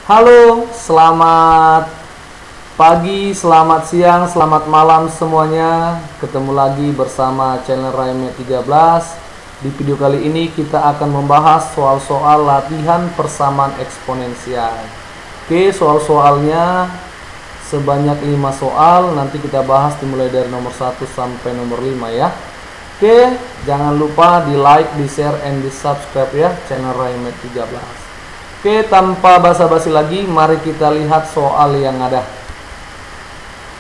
Halo, selamat pagi, selamat siang, selamat malam semuanya. Ketemu lagi bersama channel Raime 13. Di video kali ini kita akan membahas soal-soal latihan persamaan eksponensial. Oke, soal-soalnya sebanyak 5 soal. Nanti kita bahas dimulai dari nomor 1 sampai nomor 5 ya. Oke, jangan lupa di like, di share, and di subscribe ya channel Raime 13. Oke, tanpa basa-basi lagi, mari kita lihat soal yang ada.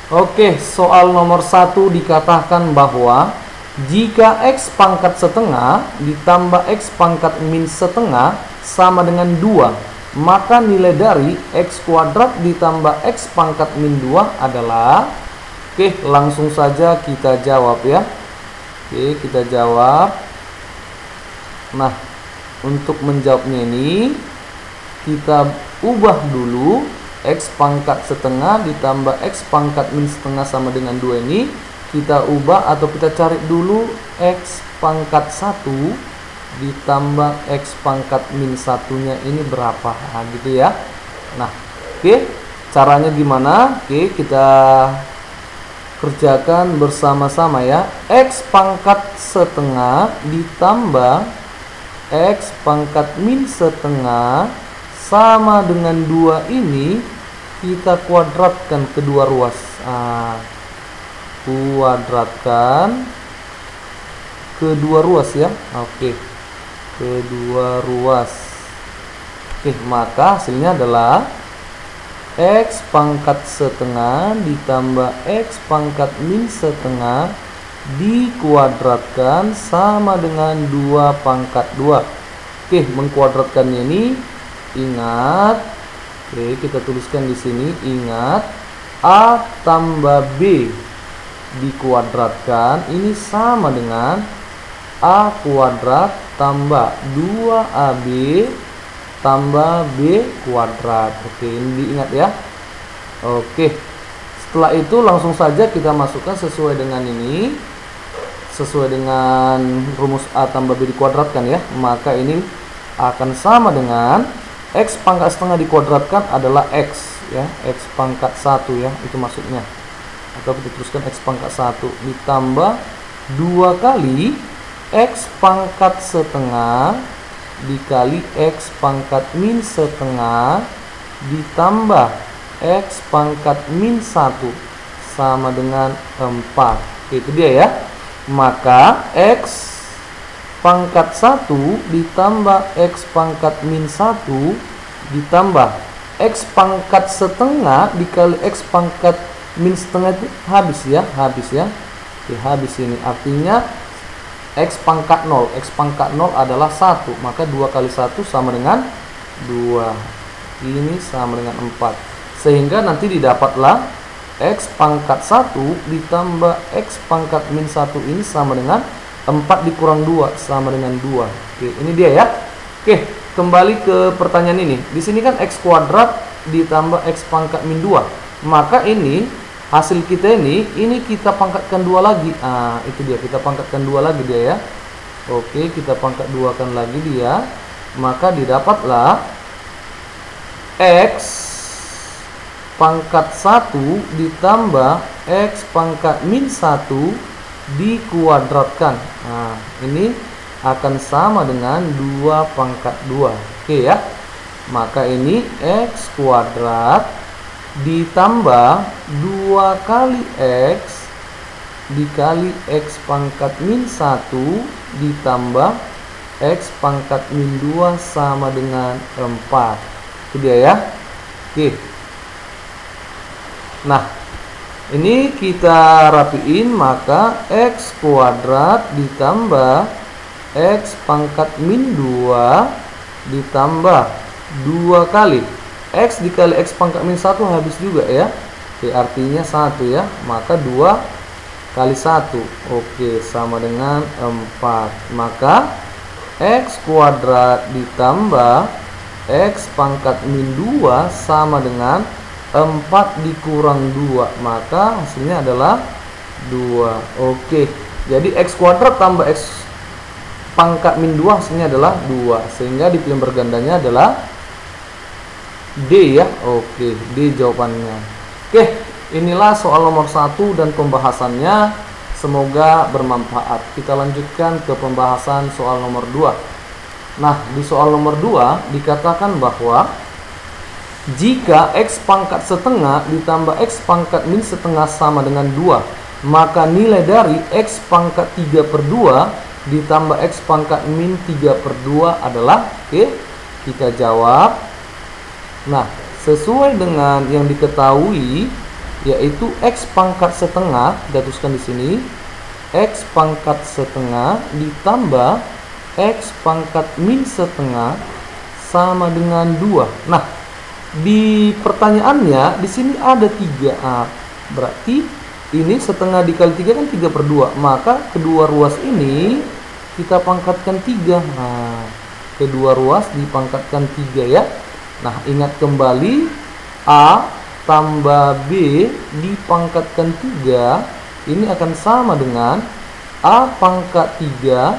Oke, soal nomor 1 dikatakan bahwa jika x pangkat setengah ditambah x pangkat min setengah sama dengan 2, maka nilai dari x kuadrat ditambah x pangkat min 2 adalah... Oke, langsung saja kita jawab ya. Oke, kita jawab. Nah, untuk menjawabnya ini kita ubah dulu x pangkat setengah ditambah x pangkat min setengah sama dengan 2 ini. Kita ubah atau kita cari dulu x pangkat 1 ditambah x pangkat min satunya ini berapa, nah, gitu ya. Nah, oke, caranya gimana? Oke, kita kerjakan bersama-sama ya. X pangkat setengah ditambah x pangkat min setengah sama dengan 2 ini kita kuadratkan kedua ruas. Kuadratkan kedua ruas ya. Oke, kedua ruas. Oke, maka hasilnya adalah x pangkat setengah ditambah x pangkat min setengah dikuadratkan sama dengan 2 pangkat 2. Oke, mengkuadratkannya ini ingat, oke, kita tuliskan di sini, ingat a tambah b dikuadratkan ini sama dengan a kuadrat tambah 2ab tambah b kuadrat. Oke, ini diingat ya. Oke, setelah itu langsung saja kita masukkan sesuai dengan ini, sesuai dengan rumus a tambah b dikuadratkan ya. Maka ini akan sama dengan x pangkat setengah dikuadratkan adalah x ya, x pangkat 1 ya, itu maksudnya. Atau kita teruskan x pangkat 1 ditambah 2 kali x pangkat setengah dikali x pangkat min setengah ditambah x pangkat min 1 sama dengan 4. Itu dia ya. Maka x pangkat 1 ditambah x pangkat min 1 ditambah x pangkat setengah dikali x pangkat min setengah itu habis ya, habis ya. Oke, habis ini artinya x pangkat 0. X pangkat 0 adalah 1, maka 2 kali 1 sama dengan 2. Ini sama dengan 4. Sehingga nanti didapatlah x pangkat 1 ditambah x pangkat min 1 ini sama dengan 4 dikurang 2 sama dengan 2. Oke, ini dia ya. Oke, kembali ke pertanyaan ini. Di sini kan x kuadrat ditambah x pangkat min 2. Maka ini hasil kita ini kita pangkatkan 2 lagi. Itu dia, kita pangkatkan 2 lagi dia ya. Oke, kita pangkat 2 kan lagi dia. Maka didapatlah x pangkat 1 ditambah x pangkat min 1 dikuadratkan. Nah, ini akan sama dengan 2 pangkat 2. Oke ya. Maka ini x kuadrat ditambah 2 kali x dikali x pangkat min 1 ditambah x pangkat min 2 sama dengan 4. Itu dia ya. Oke. Nah, ini kita rapiin, maka x kuadrat ditambah x pangkat min 2 ditambah 2 kali x dikali x pangkat min 1 habis juga ya. Oke, artinya 1 ya. Maka 2 kali 1. Oke, sama dengan 4. Maka x kuadrat ditambah x pangkat min 2 sama dengan 4 dikurang 2, maka hasilnya adalah 2. Oke, jadi x kuadrat tambah x pangkat min 2 hasilnya adalah 2. Sehingga dipilih bergandanya adalah D ya. Oke, D jawabannya. Oke, inilah soal nomor 1 dan pembahasannya. Semoga bermanfaat. Kita lanjutkan ke pembahasan soal nomor 2. Nah, di soal nomor 2 dikatakan bahwa jika X pangkat setengah ditambah X pangkat min setengah sama dengan 2, maka nilai dari X pangkat 3/2 ditambah X pangkat min 3/2 adalah, oke, kita jawab. Nah, sesuai dengan yang diketahui, yaitu X pangkat setengah, kita tuliskan di sini, X pangkat setengah ditambah X pangkat min setengah sama dengan 2. Nah, di pertanyaannya, di sini ada 3A. Berarti ini setengah dikali 3 kan 3/2. Maka kedua ruas ini kita pangkatkan 3. Nah, kedua ruas dipangkatkan 3 ya. Nah, ingat kembali, A tambah B dipangkatkan 3, ini akan sama dengan A pangkat 3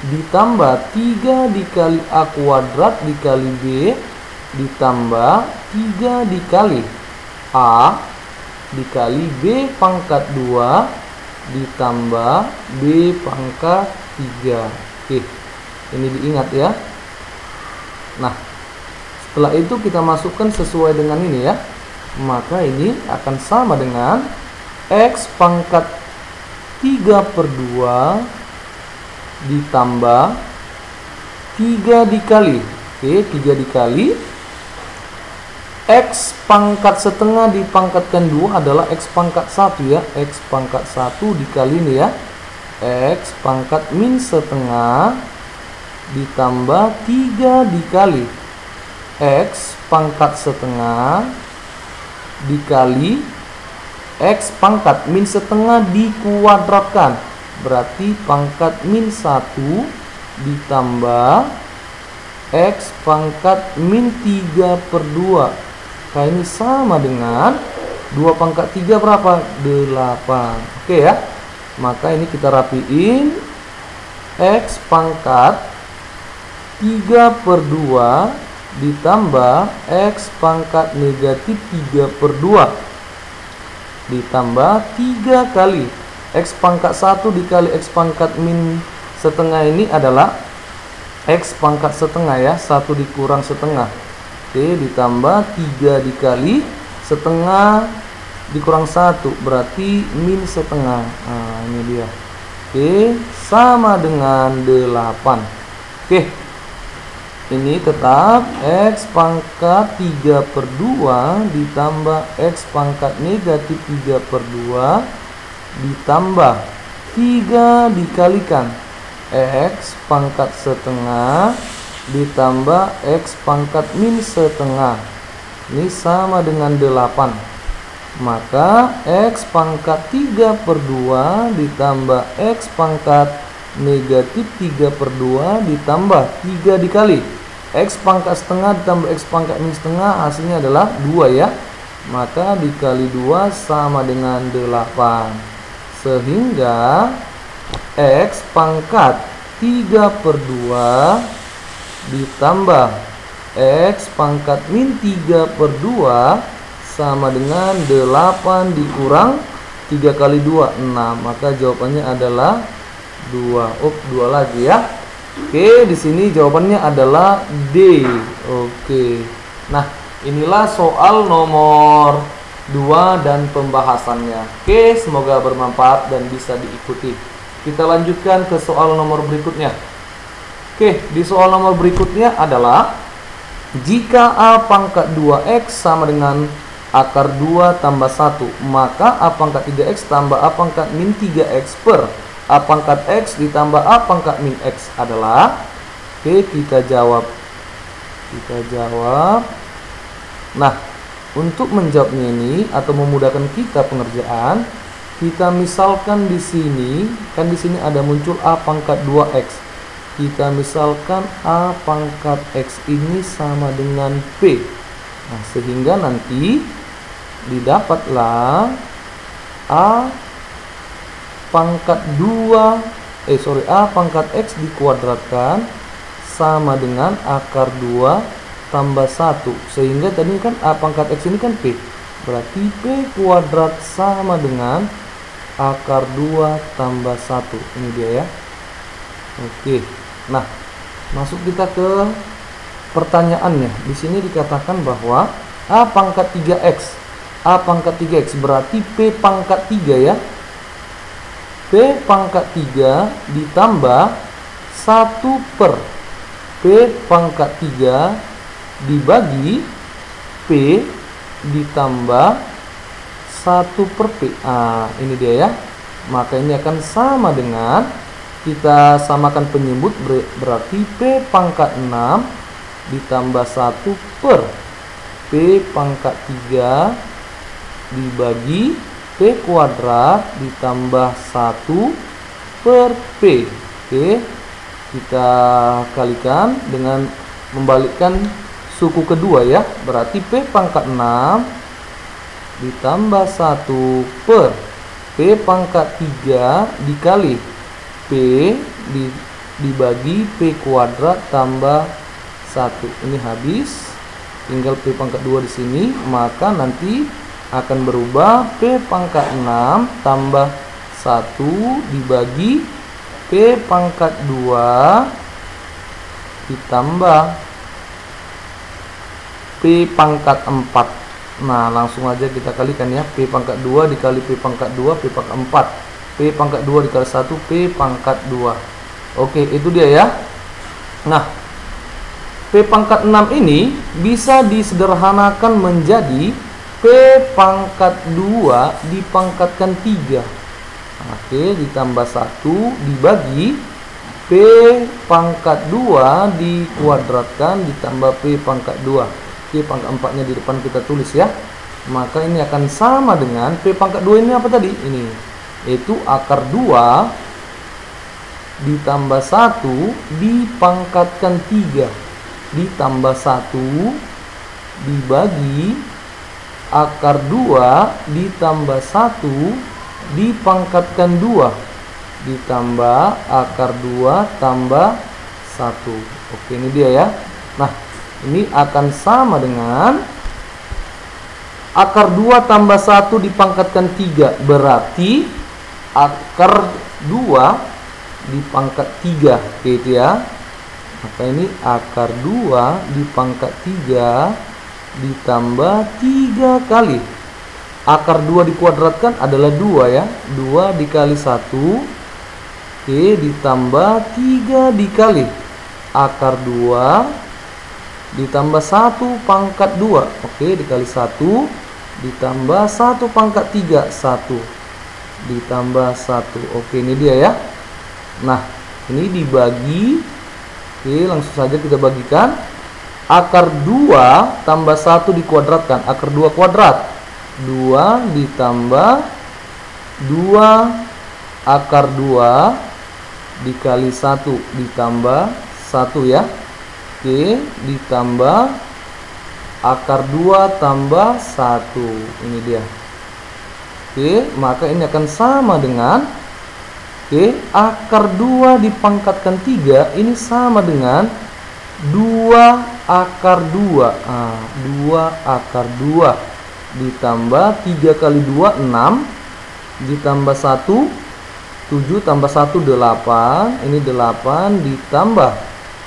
ditambah 3 dikali A kuadrat dikali B ditambah 3 dikali A dikali B pangkat 2 ditambah B pangkat 3. Oke, ini diingat ya. Nah, setelah itu kita masukkan sesuai dengan ini ya. Maka ini akan sama dengan X pangkat 3/2 ditambah 3 dikali. Oke, 3 dikali X pangkat setengah dipangkatkan 2 adalah X pangkat 1 ya. X pangkat 1 dikali ini ya, X pangkat min setengah ditambah 3 dikali X pangkat setengah dikali X pangkat min setengah dikuadratkan. Berarti pangkat min 1 ditambah X pangkat min 3/2. Nah, ini sama dengan 2 pangkat 3 berapa? 8. Oke ya. Maka ini kita rapiin. X pangkat 3/2 ditambah X pangkat negatif 3/2 ditambah 3 kali X pangkat 1 dikali X pangkat min setengah, ini adalah X pangkat setengah ya, 1 dikurang setengah. Oke, ditambah 3 dikali setengah dikurang 1 berarti min setengah. Nah, ini dia. Oke, sama dengan 8. Oke, ini tetap X pangkat 3/2 ditambah X pangkat negatif 3/2 ditambah 3 dikalikan X pangkat setengah ditambah X pangkat min setengah. Ini sama dengan 8. Maka X pangkat 3/2 ditambah X pangkat negatif 3/2 ditambah 3 dikali X pangkat setengah ditambah X pangkat min setengah, hasilnya adalah 2 ya. Maka dikali 2 sama dengan 8. Sehingga X pangkat 3/2 ditambah X pangkat min 3/2 sama dengan 8 dikurang 3 kali 2, 6. Maka jawabannya adalah 2. 2 lagi ya. Oke, di sini jawabannya adalah D. Oke. Nah, inilah soal nomor 2 dan pembahasannya. Oke, semoga bermanfaat dan bisa diikuti. Kita lanjutkan ke soal nomor berikutnya. Oke, di soal nomor berikutnya adalah jika A pangkat 2X sama dengan akar 2 tambah 1, maka A pangkat 3X tambah A pangkat min 3X per A pangkat X ditambah A pangkat min X adalah, oke, kita jawab. Nah, untuk menjawabnya ini atau memudahkan kita pengerjaan, kita misalkan di sini, kan di sini ada muncul A pangkat 2X. Kita misalkan A pangkat X ini sama dengan P. Nah, sehingga nanti didapatlah A pangkat 2 A pangkat X dikuadratkan sama dengan akar 2 tambah 1. Sehingga tadi kan A pangkat X ini kan P. Berarti P kuadrat sama dengan akar 2 tambah 1. Ini dia ya. Oke. Nah, masuk kita ke pertanyaannya. Di sini dikatakan bahwa A pangkat 3X. A pangkat 3X berarti P pangkat 3 ya. P pangkat 3 ditambah 1 per P pangkat 3 dibagi P ditambah 1 per P. Ini dia ya. Maka ini akan sama dengan, kita samakan penyebut, berarti P pangkat 6 ditambah 1 per P pangkat 3 dibagi P kuadrat ditambah 1 per P. Oke, kita kalikan dengan membalikkan suku kedua ya. Berarti P pangkat 6 ditambah 1 per P pangkat 3 dikali P dibagi P kuadrat tambah 1. Ini habis. Tinggal P pangkat 2 di sini, maka nanti akan berubah P pangkat 6 tambah 1 dibagi P pangkat 2 ditambah P pangkat 4. Nah, langsung aja kita kalikan ya. P pangkat 2 dikali P pangkat 2, P pangkat 4. P pangkat 2 dikali 1, P pangkat 2. Oke, itu dia ya. Nah, P pangkat 6 ini bisa disederhanakan menjadi P pangkat 2 dipangkatkan 3. Oke, ditambah 1 dibagi P pangkat 2 dikuadratkan ditambah P pangkat 2. Oke, pangkat 4-nya di depan kita tulis ya. Maka ini akan sama dengan P pangkat 2 ini apa tadi? Ini. Itu akar 2 ditambah 1 dipangkatkan 3 ditambah 1 dibagi akar 2 ditambah 1 dipangkatkan 2 ditambah akar 2 tambah 1. Oke, ini dia ya. Nah, ini akan sama dengan akar 2 tambah 1 dipangkatkan 3. Berarti akar 2 dipangkat 3. Oke, itu ya. Maka ini akar 2 dipangkat 3 ditambah 3 kali akar 2 dikuadratkan adalah 2 ya. 2 dikali 1. Oke, ditambah 3 dikali akar 2 ditambah 1 pangkat 2. Oke, dikali 1 ditambah 1 pangkat 3. 1 ditambah 1. Oke, ini dia ya. Nah, ini dibagi. Oke, langsung saja kita bagikan. Akar 2 tambah 1 dikuadratkan. Akar 2 kuadrat. 2 ditambah 2 akar 2 dikali 1 ditambah 1 ya. Oke, ditambah akar 2 tambah 1. Ini dia. Oke, maka ini akan sama dengan, oke, akar 2 dipangkatkan 3 ini sama dengan 2 akar 2. 2 akar 2 ditambah 3 kali 2 6 ditambah 1 7 tambah 1 8. Ini 8 ditambah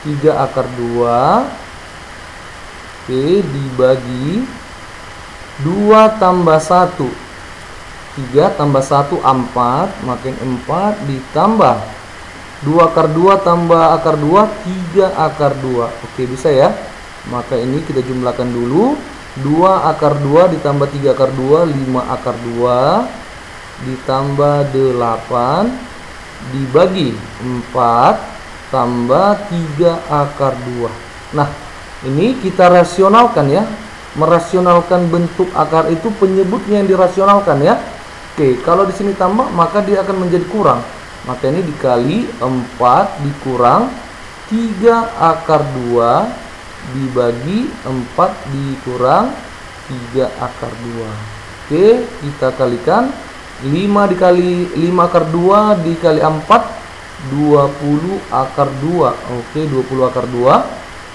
3 akar 2. Oke, dibagi 2 tambah 1 3 tambah 1 4, makin 4 ditambah 2 akar 2 tambah akar 2 3 akar 2. Oke, bisa ya. Maka ini kita jumlahkan dulu. 2 akar 2 ditambah 3 akar 2 5 akar 2 ditambah 8 dibagi 4 tambah 3 akar 2. Nah, ini kita rasionalkan ya. Merasionalkan bentuk akar itu penyebutnya yang dirasionalkan ya. Oke, kalau di sini tambah maka dia akan menjadi kurang. Maka ini dikali 4 dikurang 3 akar 2 dibagi 4 dikurang 3 akar 2. Oke, kita kalikan. 5 dikali 5 akar 2 dikali 4 20 akar 2. Oke, 20 akar 2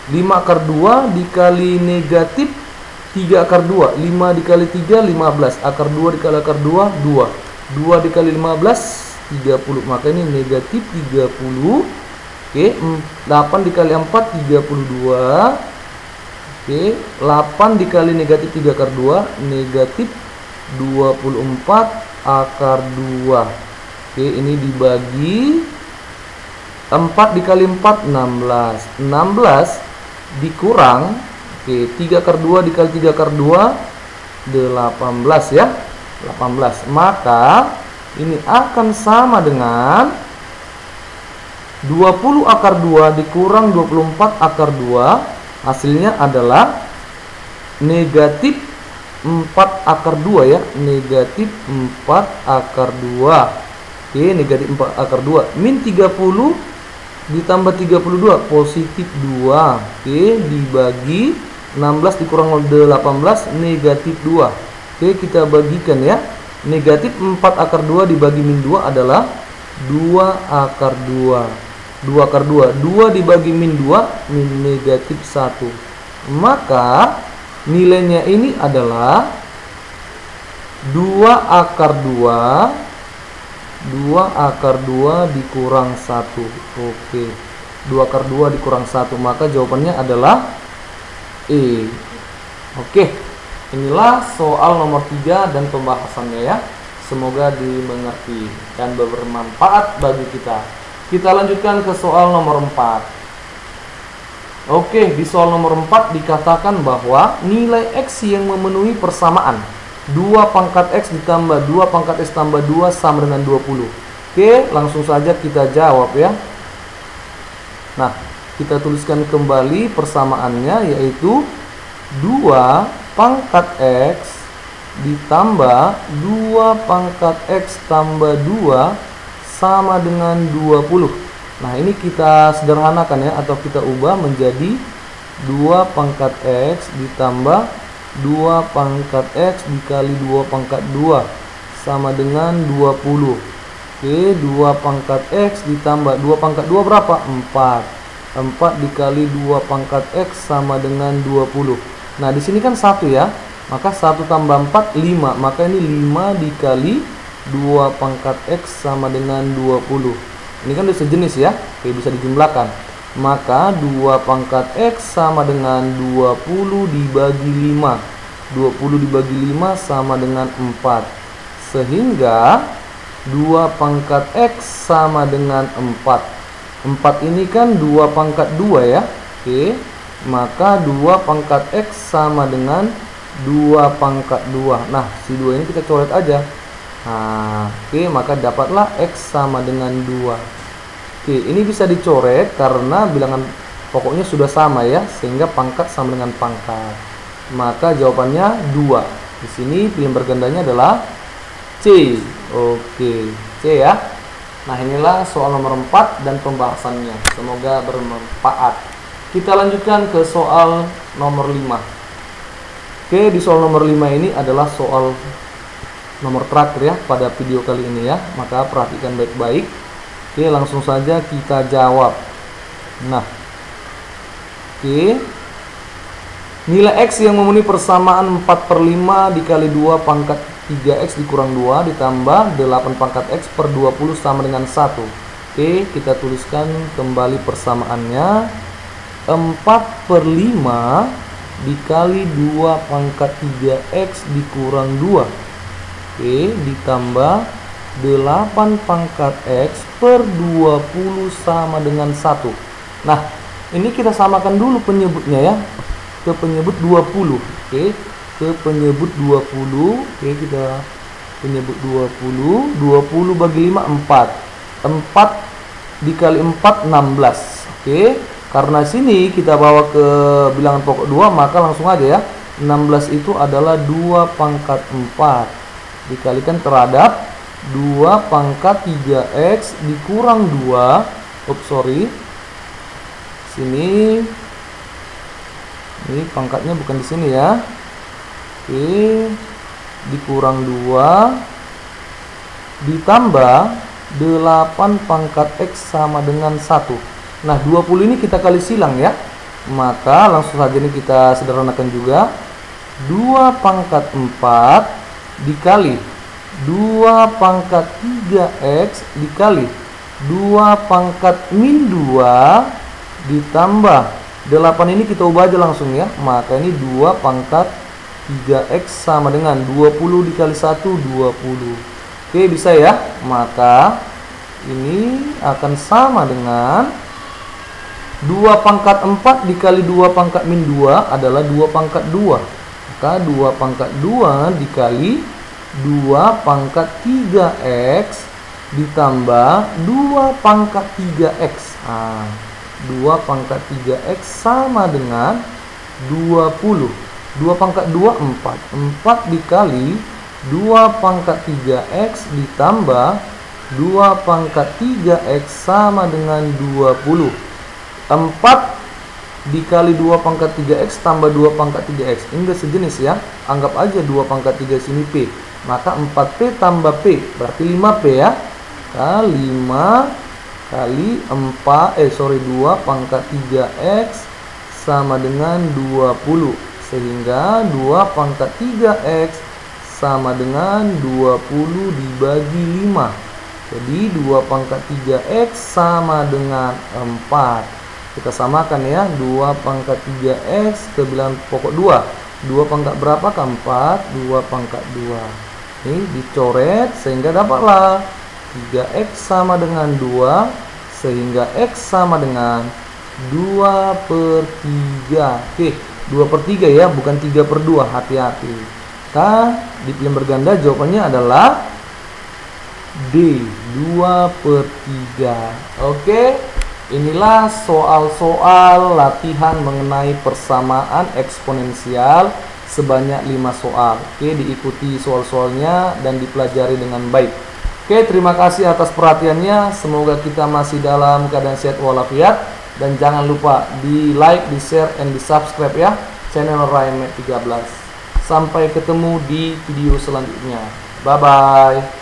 5 akar 2 dikali negatif 3 akar 2. 5 dikali 3, 15. Akar 2 dikali akar 2, 2. 2 dikali 15, 30. Maka ini negatif 30. Oke, 8 dikali 4, 32. Oke, 8 dikali negatif 3 akar 2, negatif 24 akar 2. Oke, ini dibagi 4 dikali 4, 16. 16 dikurang, oke, 3 akar 2 dikali 3 akar 2, 18 ya. 18. Maka ini akan sama dengan 20 akar 2 dikurang 24 akar 2. Hasilnya adalah negatif 4 akar 2 ya. Negatif 4 akar 2. Oke, negatif 4 akar 2. Min 30 ditambah 32, positif 2. Oke, dibagi 16 dikurang 18, negatif 2. Oke, kita bagikan ya. Negatif 4 akar 2 dibagi min 2 adalah 2 akar 2. 2 akar 2. 2 dibagi min 2, min negatif 1. Maka nilainya ini adalah 2 akar 2. 2 akar 2 dikurang 1. Oke. 2 akar 2 dikurang 1. Maka jawabannya adalah E. Oke. Inilah soal nomor 3 dan pembahasannya ya. Semoga dimengerti dan bermanfaat bagi kita. Kita lanjutkan ke soal nomor 4. Oke, di soal nomor 4 dikatakan bahwa nilai X yang memenuhi persamaan 2 pangkat X ditambah 2 pangkat X tambah 2 sama dengan 20. Oke, langsung saja kita jawab ya. Nah, kita tuliskan kembali persamaannya, yaitu 2 pangkat X ditambah 2 pangkat X tambah 2 sama dengan 20. Nah, ini kita sederhanakan ya, atau kita ubah menjadi 2 pangkat X ditambah 2 pangkat X dikali 2 pangkat 2 sama dengan 20. Oke, 2 pangkat X ditambah 2 pangkat 2 berapa? 4. 4 dikali 2 pangkat X sama dengan 20. Nah, di sini kan 1 ya. Maka 1 tambah 4, 5. Maka ini 5 dikali 2 pangkat X sama dengan 20. Ini kan udah sejenis ya. Oke, bisa dijumlahkan. Maka 2 pangkat X sama dengan 20 dibagi 5. 20 dibagi 5 sama dengan 4. Sehingga 2 pangkat X sama dengan 4. 4 ini kan 2 pangkat 2 ya. Oke, maka 2 pangkat X sama dengan 2 pangkat 2. Nah, si 2 ini kita coret aja. Nah, oke, maka dapatlah X sama dengan 2. Oke, ini bisa dicoret karena bilangan pokoknya sudah sama ya, sehingga pangkat sama dengan pangkat. Maka jawabannya 2. Di sini pilihan bergandanya adalah C. Oke, C ya. Nah, inilah soal nomor 4 dan pembahasannya. Semoga bermanfaat. Kita lanjutkan ke soal nomor 5. Oke, di soal nomor 5 ini adalah soal nomor terakhir ya pada video kali ini ya. Maka perhatikan baik-baik. Oke, langsung saja kita jawab. Nah, oke, nilai X yang memenuhi persamaan 4/5 dikali 2 pangkat 3X dikurang 2 ditambah 8 pangkat X per 20 sama dengan 1. Oke, kita tuliskan kembali persamaannya. 4/5 dikali 2 pangkat 3X dikurang 2. Oke, ditambah 8 pangkat X per 20 sama dengan 1. Nah, ini kita samakan dulu penyebutnya ya, ke penyebut 20. Oke, ke penyebut 20. Oke, kita penyebut 20. 20 bagi 5, 4. 4 dikali 4, 16. Oke, karena sini kita bawa ke bilangan pokok 2, maka langsung aja ya. 16 itu adalah 2 pangkat 4 dikalikan terhadap 2 pangkat 3X dikurang 2. Sini. Ini pangkatnya bukan di sini ya. Oke, dikurang 2 ditambah 8 pangkat X sama dengan 1. Nah, 20 ini kita kali silang ya. Maka langsung saja ini kita sederhanakan juga. 2 pangkat 4 dikali 2 pangkat 3x dikali 2 pangkat min 2 ditambah 8 ini kita ubah aja langsung ya. Maka ini 2 pangkat 3x sama dengan 20 dikali 1, 20. Oke, bisa ya. Maka ini akan sama dengan 2 pangkat 4 dikali 2 pangkat min 2 adalah 2 pangkat 2. Maka 2 pangkat 2 dikali 2 pangkat 3x ditambah 2 pangkat 3x. 2 pangkat 3x sama dengan 20. 2 pangkat 2, 4. 4 dikali 2 pangkat 3x ditambah 2 pangkat 3x sama dengan 20. 4 dikali 2 pangkat 3x tambah 2 pangkat 3x. Ini udah sejenis ya. Anggap aja 2 pangkat 3 sini P. Maka 4P tambah P. Berarti 5P ya. Nah, 5 kali 2 pangkat 3x sama dengan 20. Sehingga 2 pangkat 3x sama dengan 20 dibagi 5. Jadi 2 pangkat 3x sama dengan 4. Kita samakan ya, 2 pangkat 3x ke bilangan pokok 2. 2 pangkat berapa? 4. 2 pangkat 2. Ini dicoret sehingga dapatlah 3x sama dengan 2. Sehingga x sama dengan 2/3. Oke, 2/3 ya, bukan 3/2. Hati-hati. Nah, di pilihan berganda jawabannya adalah D, 2/3. Oke. Inilah soal-soal latihan mengenai persamaan eksponensial sebanyak 5 soal. Oke, diikuti soal-soalnya dan dipelajari dengan baik. Oke, terima kasih atas perhatiannya. Semoga kita masih dalam keadaan sehat walafiat. Dan jangan lupa di like, di share, dan di subscribe ya channel Ryan Math 13. Sampai ketemu di video selanjutnya. Bye-bye.